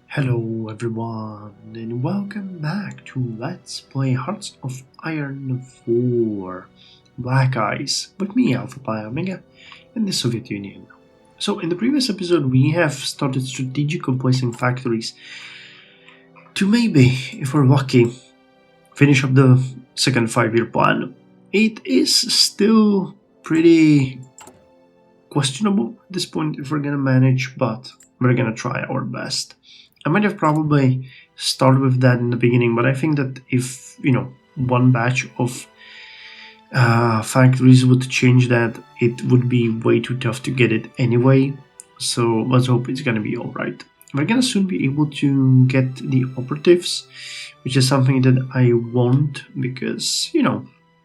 Hello everyone and welcome back to Let's Play Hearts of Iron 4 Black Ice with me, Alpha Pi Omega, in the Soviet Union. So in the previous episode we have started strategically placing factories to maybe, if we're lucky, finish up the second 5-year plan. It is still pretty questionable at this point if we're gonna manage, but we're gonna try our best. I might have probably started with that in the beginning, but I think that if, one batch of factories would change that, it would be way too tough to get it anyway. So let's hope it's gonna be alright. We're gonna soon be able to get the operatives, which is something that I want because,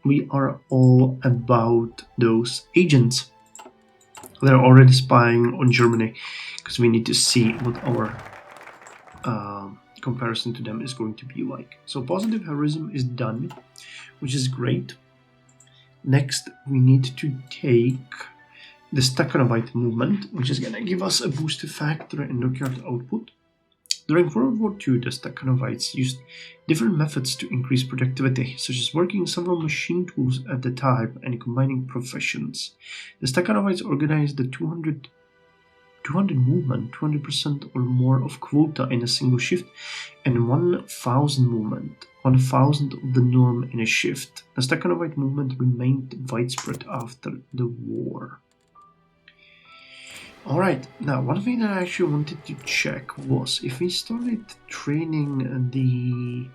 we are all about those agents. They're already spying on Germany because we need to see what our comparison to them is going to be like. So positive heroism is done, which is great. Next, we need to take the Stakhanovite movement, which is going to give us a boosted factor in dockyard output. During World War II, the Stakhanovites used different methods to increase productivity, such as working several machine tools at a time and combining professions. The Stakhanovites organized the 200 movement, 200% or more of quota in a single shift, and 1000 movement, 1000 of the norm in a shift. The Stakhanovite movement remained widespread after the war. Alright, now one thing that I actually wanted to check was if we started training the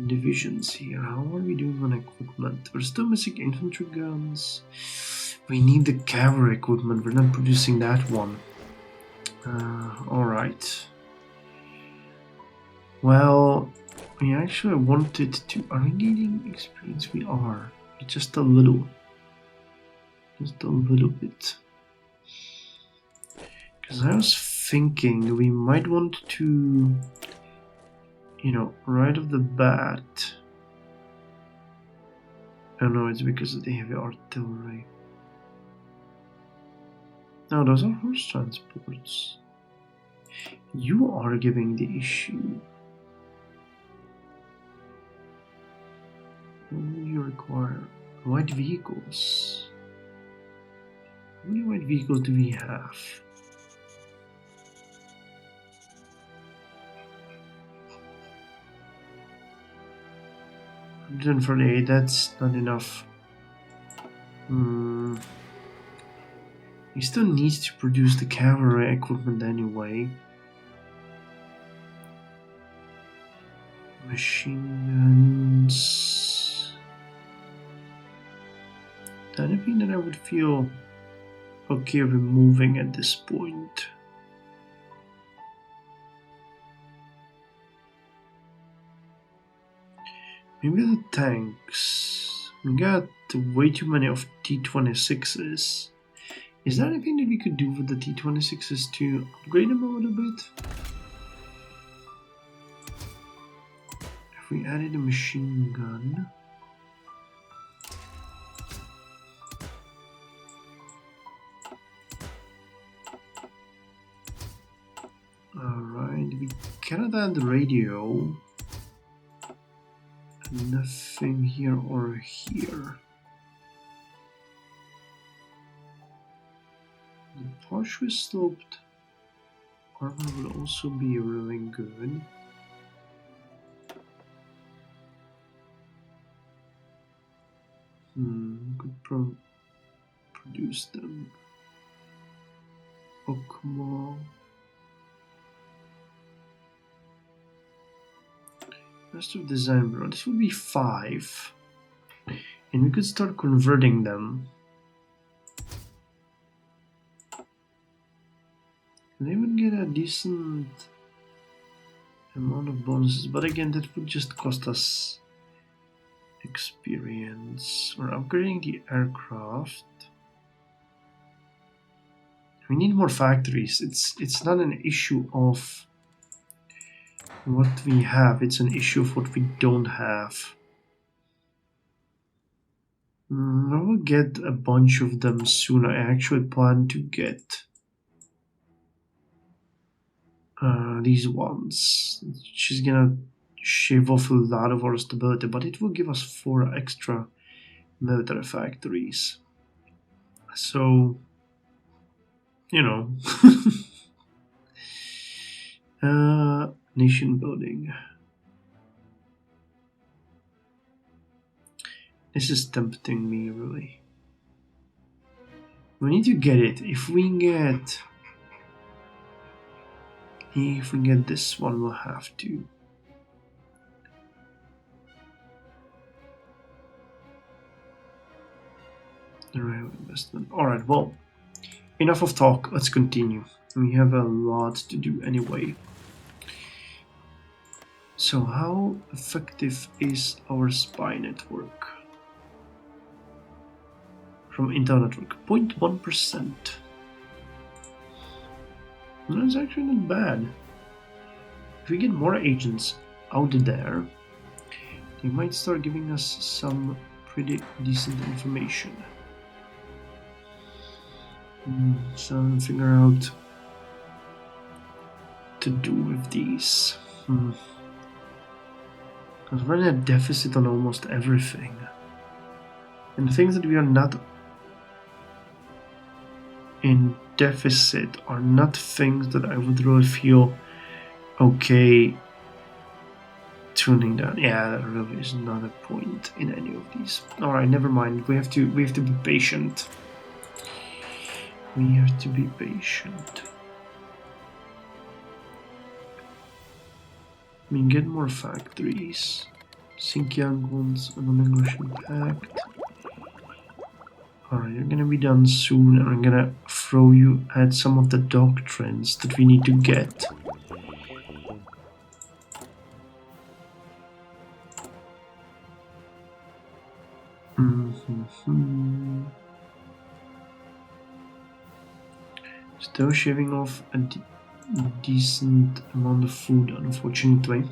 divisions here, how are we doing on equipment? We're still missing infantry guns. We need the cavalry equipment, we're not producing that one. Alright. Well, we actually wanted to... Are we needing experience? We are. Just a little. Just a little bit. Because I was thinking we might want to... right off the bat... Oh no, it's because of the heavy artillery. No, those are horse transports. You are giving the issue. What do you require? White vehicles. How many white vehicles do we have? $148, that's not enough. He still needs to produce the cavalry equipment anyway. Machine guns. Anything that I would feel okay removing at this point. Maybe the tanks. We got way too many of T-26s. Is there anything that we could do with the T-26s to upgrade them a little bit? If we added a machine gun... Alright, we cannot add the radio. Nothing here or here. The partially sloped armor will also be really good. Could produce them. Okmo. Rest of design bureau. This would be 5. And we could start converting them. They would get a decent amount of bonuses, but again, that would just cost us experience. We're upgrading the aircraft. We need more factories. It's not an issue of what we have, it's an issue of what we don't have. I will get a bunch of them soon. I actually plan to get these ones. She's gonna shave off a lot of our stability, but it will give us 4 extra military factories. So, you know, nation building. This is tempting me, really. We need to get it. If we get this one, we'll have to. The rail investment. Alright, well, enough of talk. Let's continue. We have a lot to do anyway. So how effective is our spy network? From Intel network, 0.1%. That's actually not bad. If we get more agents out there, they might start giving us some pretty decent information. So I'm figure out to do with these. Because we're in a deficit on almost everything. And the things that we are not in deficit are not things that I would really feel okay tuning down. Yeah, that really is not a point in any of these. Alright, never mind. We have to be patient. We have to be patient. We get more factories. Xinjiang ones and an English impact. Alright, you're gonna be done soon, and I'm gonna throw you at some of the doctrines that we need to get. Still shaving off a decent amount of food, unfortunately.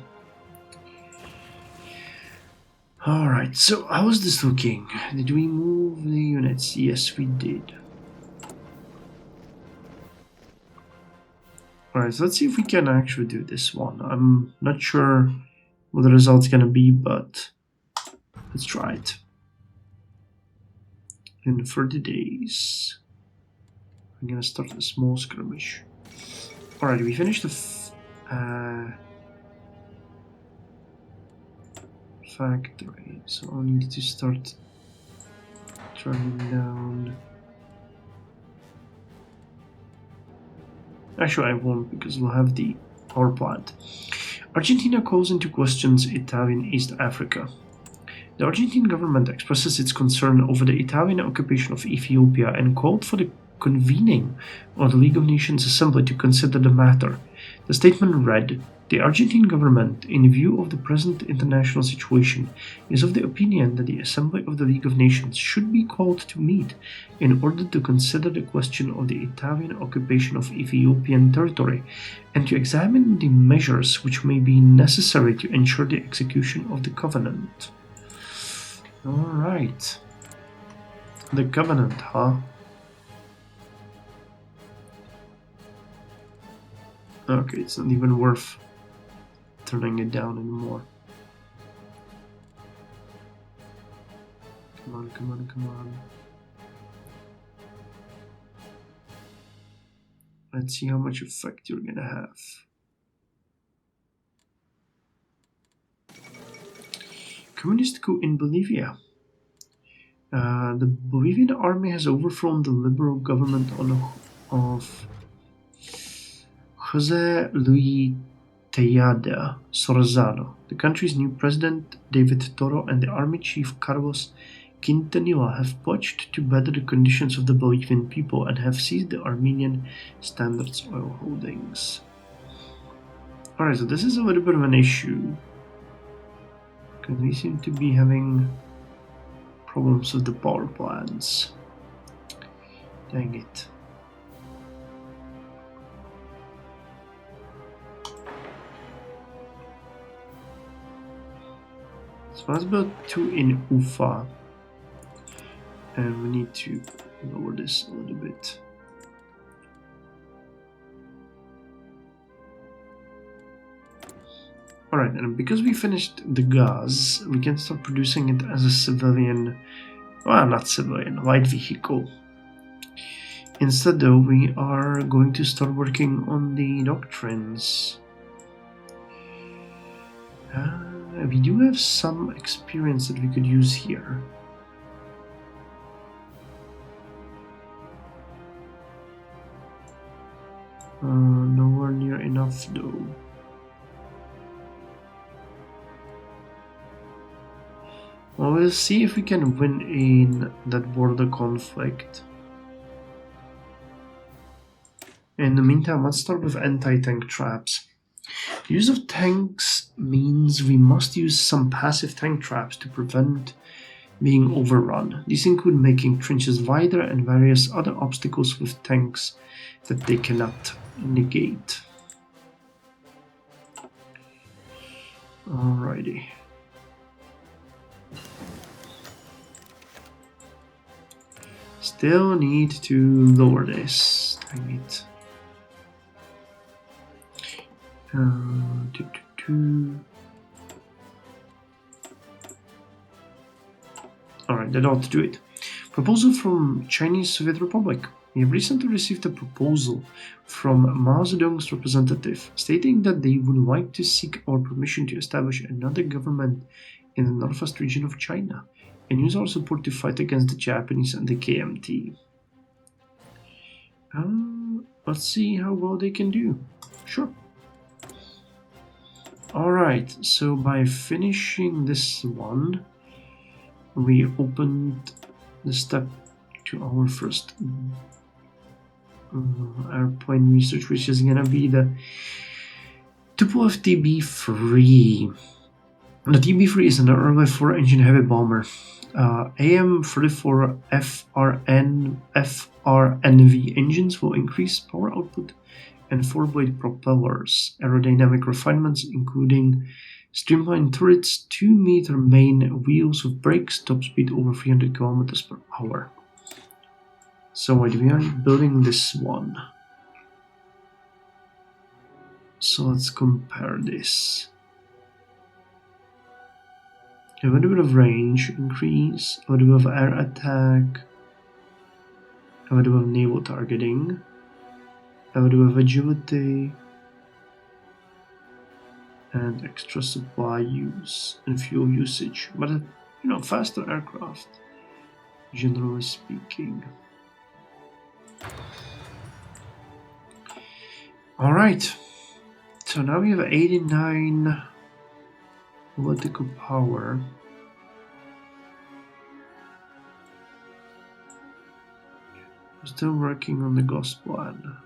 Alright, so how is this looking? Did we move the units? Yes, we did. Alright, so let's see if we can actually do this one. I'm not sure what the result's gonna be, but let's try it. In 30 days, I'm gonna start a small skirmish. Alright, we finished the factory, so I'll need to start turning down. Actually, I won't, because we'll have the power plant. Argentina calls into questions Italian East Africa. The Argentine government expresses its concern over the Italian occupation of Ethiopia and called for the convening of the League of Nations Assembly to consider the matter. The statement read, "The Argentine government, in view of the present international situation, is of the opinion that the Assembly of the League of Nations should be called to meet in order to consider the question of the Italian occupation of Ethiopian territory and to examine the measures which may be necessary to ensure the execution of the covenant." Alright. The covenant, huh? Okay, it's not even worth turning it down anymore. Come on, come on, come on. Let's see how much effect you're gonna have. Communist coup in Bolivia. The Bolivian army has overthrown the liberal government of Jose Luis Tejada Sorzano. The country's new president, David Toro, and the army chief, Carlos Quintanilla, have pledged to better the conditions of the Bolivian people and have seized the Armenian Standards oil holdings. Alright, so this is a little bit of an issue, because we seem to be having problems with the power plants. Dang it. So let's build 2 in Ufa. And we need to lower this a little bit. Alright, and because we finished the gas, we can start producing it as a civilian, well, not civilian, light vehicle. Instead though, we are going to start working on the doctrines. We do have some experience that we could use here. Nowhere near enough though. Well, we'll see if we can win in that border conflict. In the meantime, let's start with anti-tank traps. The use of tanks means we must use some passive tank traps to prevent being overrun. These include making trenches wider and various other obstacles with tanks that they cannot negate. Alrighty. Still need to lower this. Dang it. Alright, that ought to do it. Proposal from Chinese Soviet Republic. We have recently received a proposal from Mao Zedong's representative stating that they would like to seek our permission to establish another government in the northwest region of China and use our support to fight against the Japanese and the KMT. Let's see how well they can do. Sure. Alright, so by finishing this one, we opened the step to our first airplane research, which is gonna be the Tupolev TB3. The TB3 is an early 4-engine heavy bomber. AM-34 FRNV engines will increase power output and 4-blade propellers, aerodynamic refinements including streamlined turrets, 2-meter main wheels with brakes, top speed over 300 km per hour. So we are building this one. So let's compare this. A little bit of range increase, a little bit of air attack, a little bit of naval targeting, a little bit of agility, and extra supply use and fuel usage. But faster aircraft, generally speaking. Alright, so now we have 89 political power. We're still working on the ghost plan.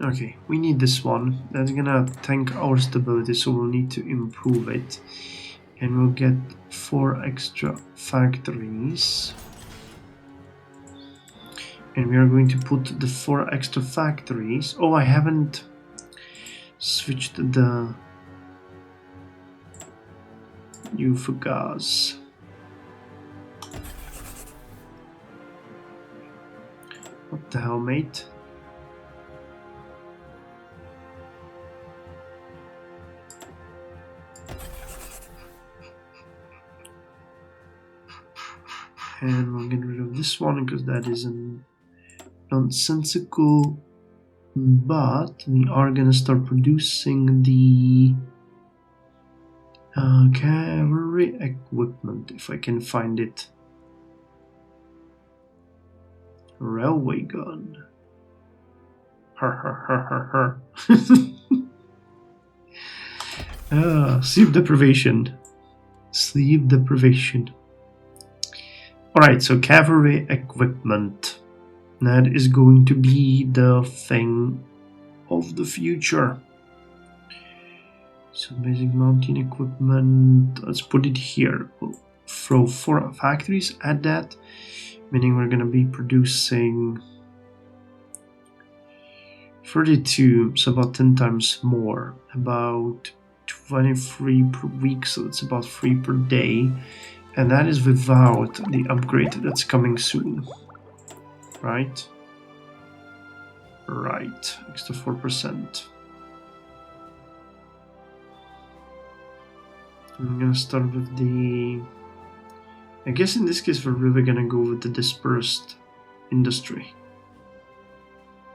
Okay, we need this one. That's gonna tank our stability, so we'll need to improve it. And we'll get 4 extra factories. And we are going to put the 4 extra factories. Oh, I haven't switched the gas. What the hell, mate? And we'll get rid of this one because that is nonsensical. But we are gonna start producing the cavalry equipment if I can find it. Railway gun. Sleep deprivation. Sleep deprivation. Alright, so cavalry equipment. That is going to be the thing of the future. So basic mountain equipment, let's put it here. We'll throw 4 factories at that, meaning we're going to be producing 32, so about 10 times more, about 23 per week, so it's about 3 per day. And that is without the upgrade that's coming soon. right? Right, extra 4%. I'm gonna start with the... I guess in this case we're really gonna go with the dispersed industry.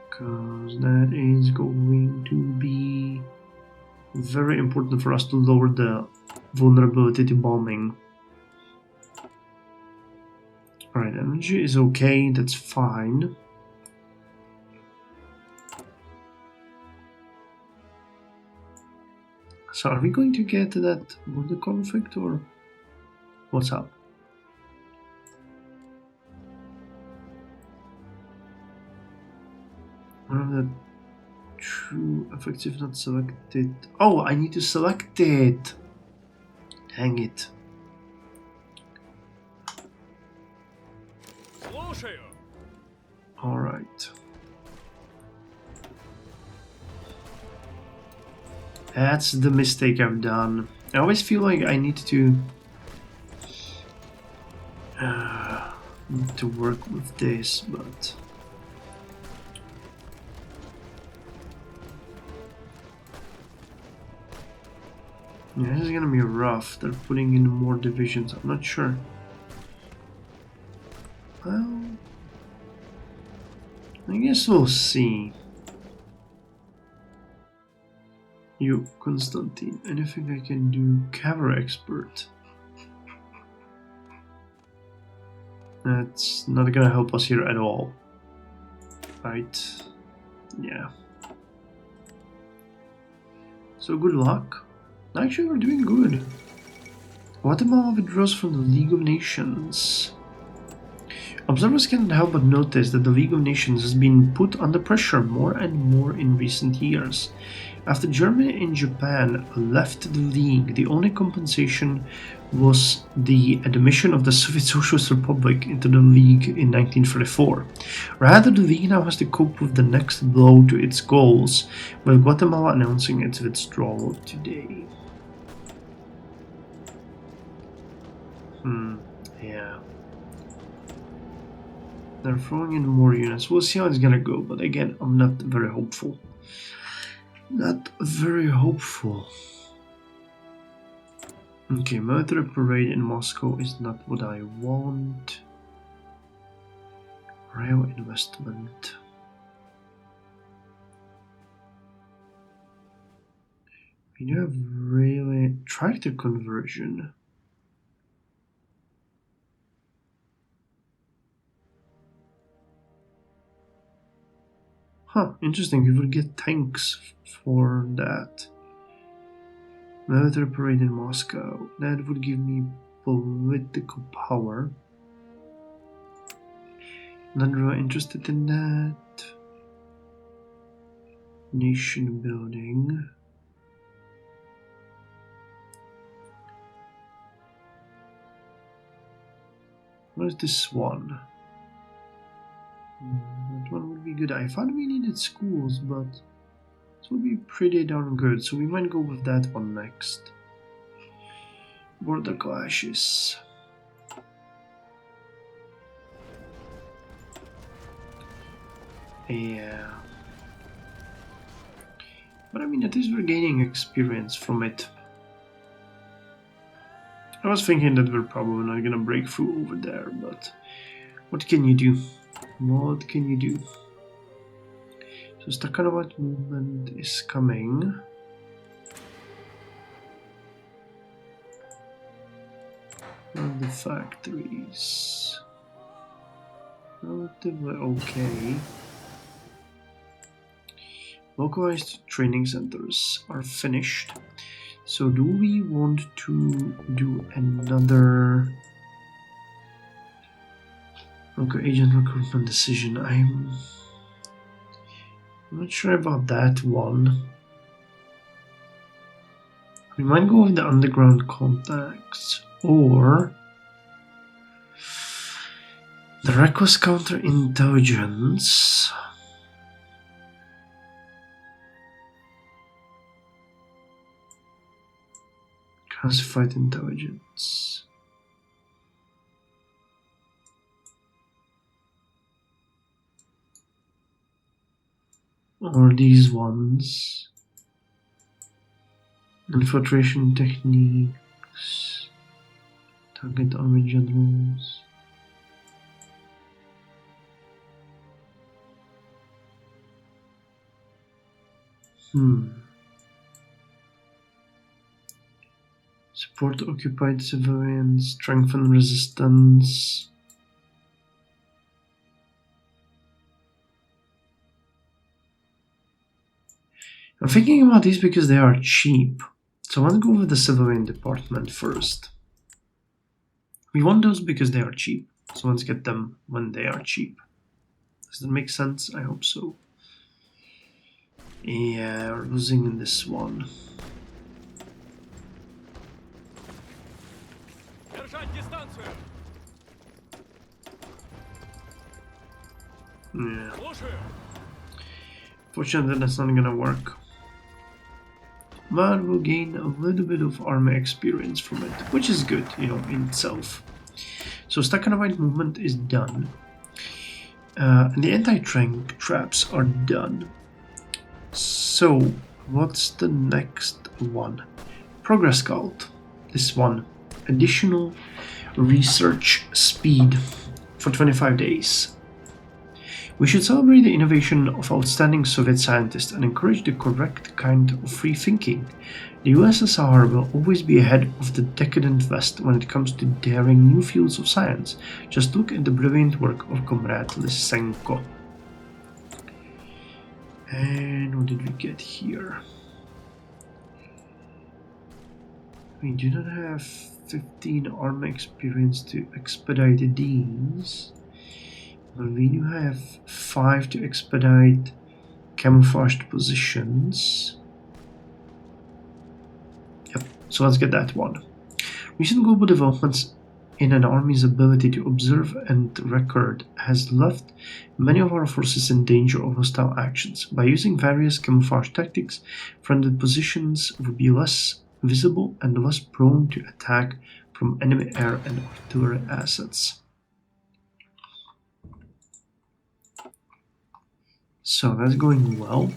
Because that is going to be very important for us to lower the vulnerability to bombing. Alright, energy is okay, that's fine. So are we going to get to that border conflict or what's up? One of the true effective not selected. Oh, I need to select it. Dang it. All right. That's the mistake I've done. I always feel like I need to work with this, but yeah, this is gonna be rough. They're putting in more divisions. I'm not sure. Well, I guess we'll see. You, Constantine, anything I can do? Cavalry expert. That's not gonna help us here at all. Right? Yeah. So good luck. Actually, we're doing good. Guatemala withdraws from the League of Nations. Observers cannot help but notice that the League of Nations has been put under pressure more and more in recent years. After Germany and Japan left the League, the only compensation was the admission of the Soviet Socialist Republic into the League in 1934. Rather, the League now has to cope with the next blow to its goals, with Guatemala announcing its withdrawal today. Yeah. They're throwing in more units. We'll see how it's gonna go, but again, I'm not very hopeful. Not very hopeful. Okay, military parade in Moscow is not what I want. Rail investment. We do have really tractor conversion. Huh, interesting. We would get tanks for that. Military parade in Moscow. That would give me political power. Not really interested in that. Nation building. What is this one? That one would be good. I thought we needed schools, but this would be pretty darn good. So we might go with that one next. Border clashes. Yeah. But I mean, at least we're gaining experience from it. I was thinking that we're probably not gonna break through over there, but what can you do? What can you do? So Stakhanovat movement is coming. Of the factories. Relatively okay. Localized training centers are finished. So do we want to do another local agent recruitment decision? I'm not sure about that one. We might go with the underground contacts or the request counterintelligence. Classified intelligence. or these ones. Infiltration techniques, target army generals. Support occupied civilians, strengthen resistance. I'm thinking about these because they are cheap. So let's go with the civilian department first. We want those because they are cheap. So let's get them when they are cheap. Does that make sense? I hope so. Yeah, we're losing in this one. Yeah. Fortunately, that's not gonna work. But we'll gain a little bit of army experience from it, which is good, you know, in itself. So Stakhanovite movement is done. And the anti-tank traps are done. So, what's the next one? Progress Cult. This one. Additional research speed for 25 days. We should celebrate the innovation of outstanding Soviet scientists and encourage the correct kind of free thinking. The USSR will always be ahead of the decadent West when it comes to daring new fields of science. Just look at the brilliant work of Comrade Lysenko. And what did we get here? We do not have 15 army experience to expedite these. But we do have 5 to expedite camouflaged positions. Yep, so let's get that one. Recent global developments in an army's ability to observe and record has left many of our forces in danger of hostile actions. By using various camouflage tactics, friendly positions will be less visible and less prone to attack from enemy air and artillery assets. So that's going well.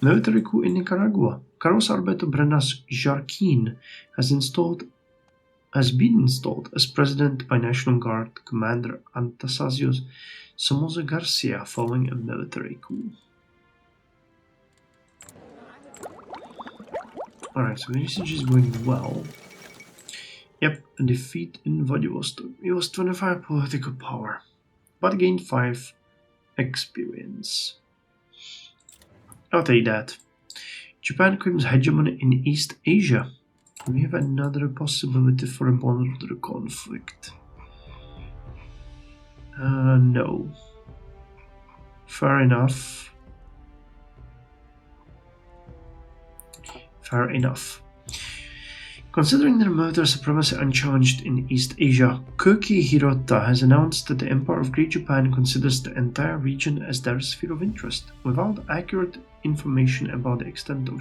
Military coup in Nicaragua. Carlos Alberto Brenas Jarquin has been installed as president by National Guard Commander Anastasio Somoza Garcia following a military coup. Alright, so this is going well. Yep, a defeat in Vladivostok. He lost 25 political power, but gained 5 experience. I'll take that. Japan claims hegemony in East Asia. We have another possibility for a border conflict. No. Fair enough. Fair enough. Considering their military supremacy unchallenged in East Asia, Koki Hirota has announced that the Empire of Great Japan considers the entire region as their sphere of interest. Without accurate information about the extent of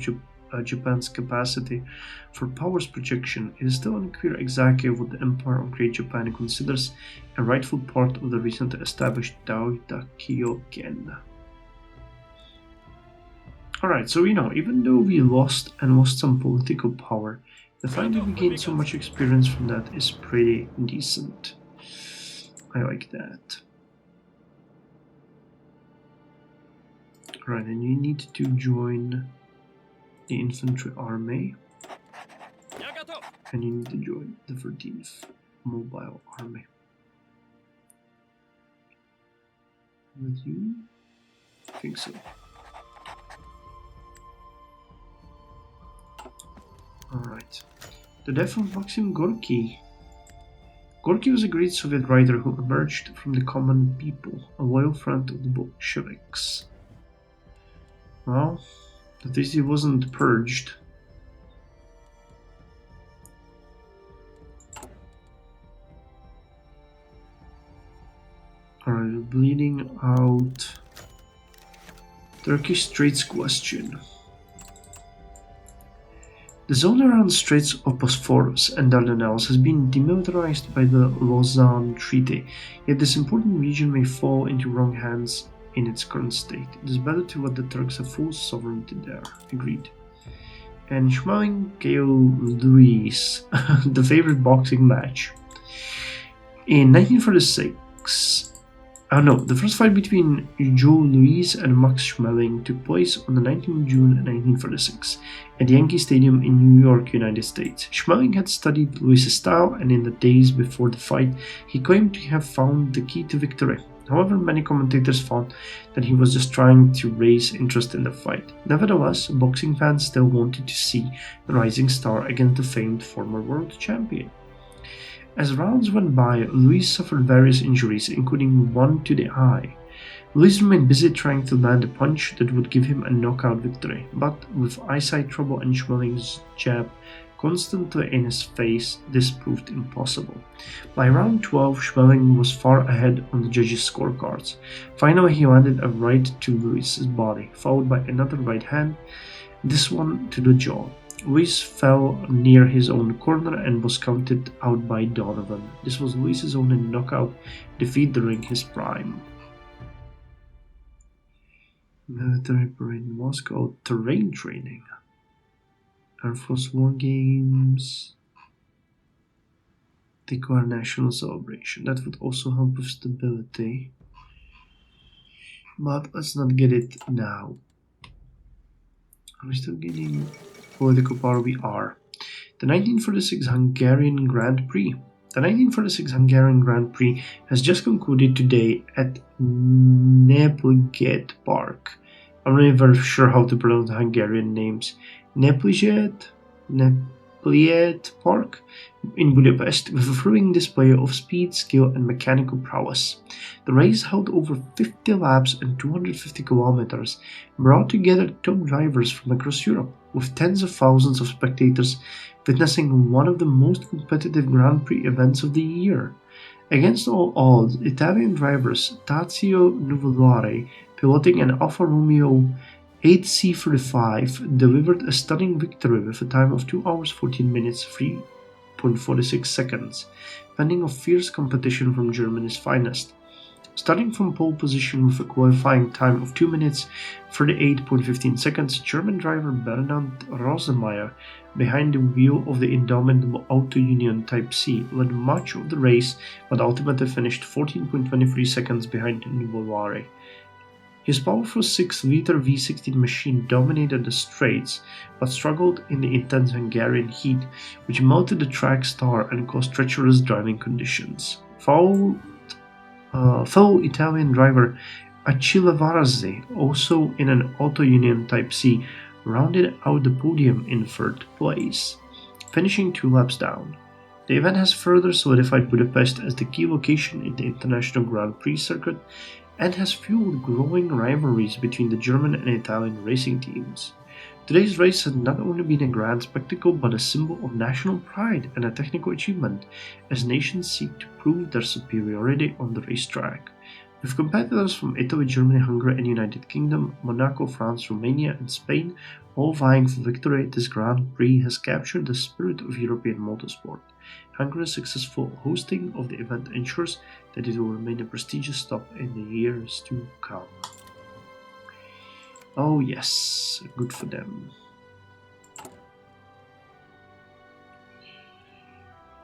Japan's capacity for powers projection, it is still unclear exactly what the Empire of Great Japan considers a rightful part of the recently established Taoita Kyogen. Alright, so even though we lost some political power, the fact that we gained so much experience from that is pretty decent. I like that. Alright, and you need to join the infantry army. And you need to join the 13th mobile army. With you? I think so. Alright. The death of Maxim Gorky. Gorky was a great Soviet writer who emerged from the common people, a loyal friend of the Bolsheviks. Well, at least he wasn't purged. Alright, bleeding out. Turkish Straits question. The zone around Straits of Bosphorus and Dardanelles has been demilitarized by the Lausanne Treaty, yet this important region may fall into wrong hands in its current state. It is better to let the Turks have full sovereignty there. Agreed. And Schmeling KO Louis, the favorite boxing match. In 1946, the first fight between Joe Louis and Max Schmeling took place on the 19th of June 1946 at Yankee Stadium in New York, United States. Schmeling had studied Louis' style, and in the days before the fight, he claimed to have found the key to victory. However, many commentators found that he was just trying to raise interest in the fight. Nevertheless, boxing fans still wanted to see the rising star against the famed former world champion. As rounds went by, Louis suffered various injuries, including one to the eye. Louis remained busy trying to land a punch that would give him a knockout victory, but with eyesight trouble and Schmeling's jab constantly in his face, this proved impossible. By round 12, Schmeling was far ahead on the judges' scorecards. Finally, he landed a right to Louis' body, followed by another right hand, this one to the jaw. Louis fell near his own corner and was counted out by Donovan. This was Louis' only knockout defeat during his prime. Military parade in Moscow, terrain training. Air Force War Games, declare national celebration. That would also help with stability. But let's not get it now. Are we still getting political power? We are. The 1946 Hungarian Grand Prix. The 1946 Hungarian Grand Prix has just concluded today at Nepliget Park. I'm not even sure how to pronounce the Hungarian names. Nepliget Park in Budapest, with a thrilling display of speed, skill, and mechanical prowess. The race held over 50 laps and 250 kilometers, brought together top drivers from across Europe, with tens of thousands of spectators witnessing one of the most competitive Grand Prix events of the year. Against all odds, Italian drivers Tazio Nuvolari, piloting an Alfa Romeo 8C35, delivered a stunning victory with a time of 2 hours 14 minutes 3.46 seconds, pending of fierce competition from Germany's finest. Starting from pole position with a qualifying time of 2 minutes 38.15 seconds, German driver Bernhard Rosemeyer, behind the wheel of the indomitable Auto Union Type C, led much of the race but ultimately finished 14.23 seconds behind Nuvolari. His powerful 6-liter V16 machine dominated the straights, but struggled in the intense Hungarian heat, which melted the track's tar and caused treacherous driving conditions. Fellow Italian driver Achille Varazzi, also in an Auto Union Type C, rounded out the podium in 3rd place, finishing 2 laps down. The event has further solidified Budapest as the key location in the International Grand Prix circuit, and has fueled growing rivalries between the German and Italian racing teams. Today's race has not only been a grand spectacle but a symbol of national pride and a technical achievement as nations seek to prove their superiority on the racetrack. With competitors from Italy, Germany, Hungary and United Kingdom, Monaco, France, Romania and Spain all vying for victory, this Grand Prix has captured the spirit of European motorsport. Hungary's successful hosting of the event ensures that it will remain a prestigious stop in the years to come. Oh yes, good for them.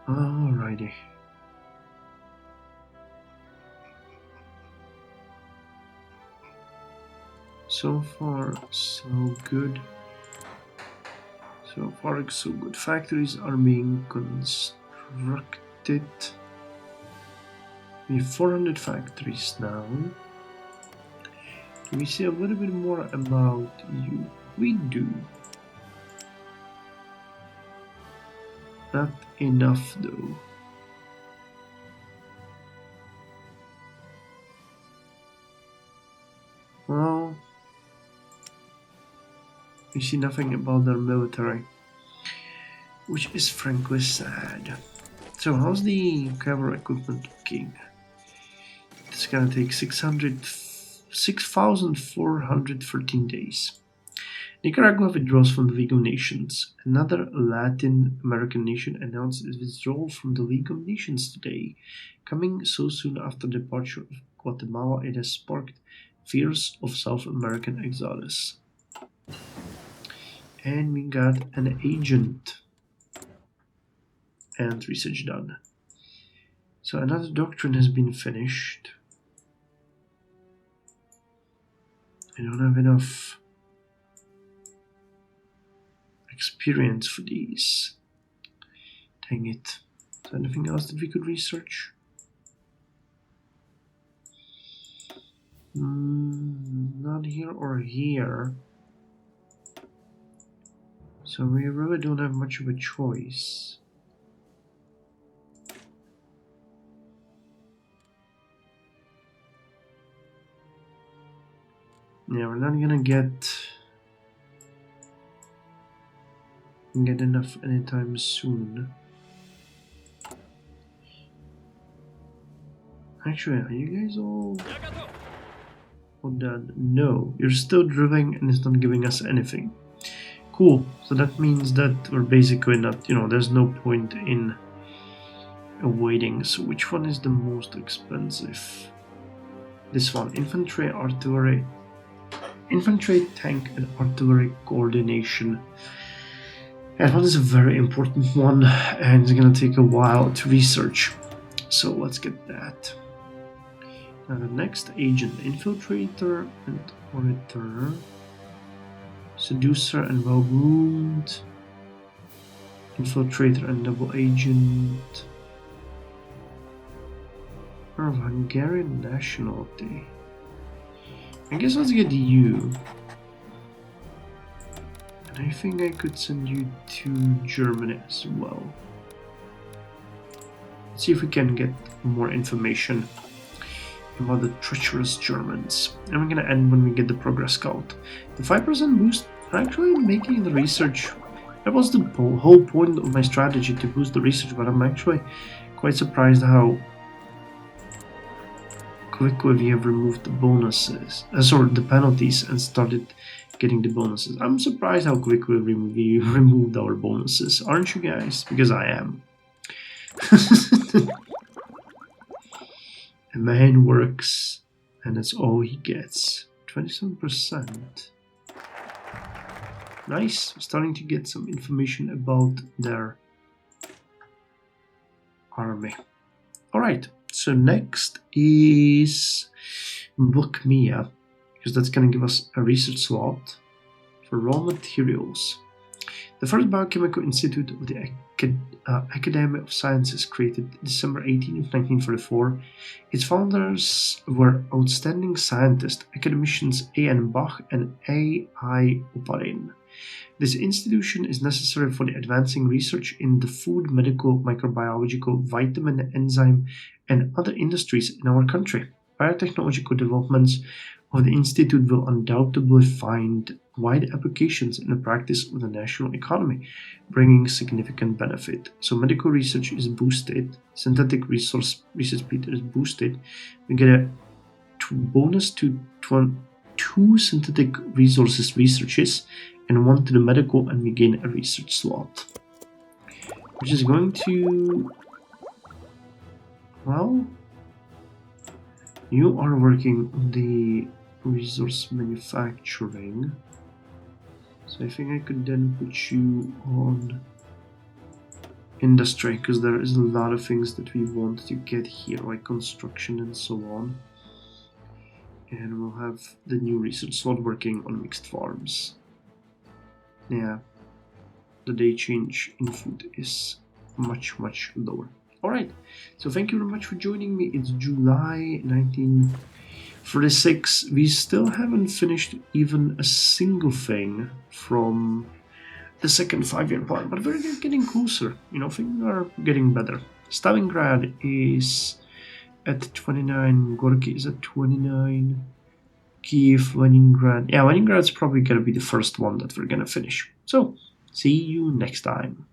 Alrighty. So far, so good. So far, so good. Factories are being constructed. We have 400 factories now. Can we say a little bit more about you? We do. Not enough though. Well, we see nothing about their military, which is frankly sad. So how's the camera equipment looking? It's gonna take 6,413 days. Nicaragua withdraws from the League of Nations. Another Latin American nation announced its withdrawal from the League of Nations today. Coming so soon after the departure of Guatemala, it has sparked Fears of South American Exiles. And we got an agent and research done. So another doctrine has been finished. I don't have enough experience for these. Dang it. Is there anything else that we could research? Not here or here. So we really don't have much of a choice. Yeah, we're not gonna get enough anytime soon. Actually, are you guys all done? No, you're still drilling and it's not giving us anything. Cool, so that means that we're basically not, there's no point in waiting. So which one is the most expensive? This one, infantry, artillery, tank and artillery coordination. That one is a very important one and it's gonna take a while to research. So let's get that. Now the next agent, infiltrator and orator, seducer and well-groomed, infiltrator and double agent, or of Hungarian nationality. I guess let's get you. And I think I could send you to Germany as well. Let's see if we can get more information about the treacherous Germans. And we're gonna end when we get the progress scout. The 5% boost, actually making the research. That was the whole point of my strategy, to boost the research, but I'm actually quite surprised how quickly we have removed the bonuses, the penalties, and started getting the bonuses. I'm surprised how quickly we removed our bonuses, aren't you guys? Because I am. A man works, and that's all he gets. 27%. Nice. Starting to get some information about their army. Alright, so next is Bookmia, because that's going to give us a research slot for raw materials. The first biochemical institute of the Academy of Sciences, created December 18, 1944. Its founders were outstanding scientists, academicians A.N. Bach and A.I. Oparin. This institution is necessary for the advancing research in the food, medical, microbiological, vitamin, enzyme, and other industries in our country. Biotechnological developments of the institute will undoubtedly find wide applications in the practice of the national economy, bringing significant benefit. So medical research is boosted, synthetic research speed is boosted. We get a bonus to 2 synthetic researches and 1 to the medical, and we gain a research slot, which is going to, well, you are working on the resource manufacturing, so I think I could then put you on industry, because there is a lot of things that we want to get here, like construction and so on. And we'll have the new research slot working on mixed farms. Yeah, the day change in food is much lower. Alright, so thank you very much for joining me. It's July 1936. We still haven't finished even a single thing from the second 5-year plan, but we're getting closer. Things are getting better. Stalingrad is at 29, Gorky is at 29, Kiev, Leningrad. Yeah, Leningrad's probably gonna be the first one that we're gonna finish. So, see you next time.